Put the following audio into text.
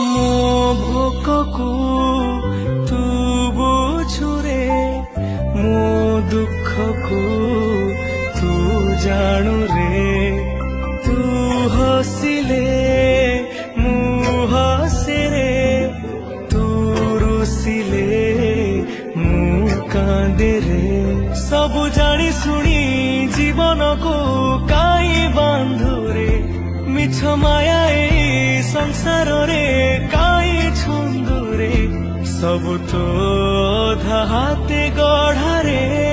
ମୋ ଭୋକକୁ ତୁ ବୁଝୁରେ, ମୋ ଦୁଃଖକୁ ତୁ ଜାଣୁରେ। ତୁ ହସିଲେ ମୁଁ ହସେରେ, ତୁ ରୁସିଲେ ମୁଁ କାନ୍ଦେରେ। ସବୁ ଜାଣି ଶୁଣି ଜୀବନକୁ କାଇଁ ବାନ୍ଧୁରେ, ମିଛ ମାୟା ଏଇ ସଂସାରରେ କାଇଁ ଛନ୍ଦୁରେ। ସବୁ ତ ଅଧା ହାତେ ଗଢ଼ାରେ।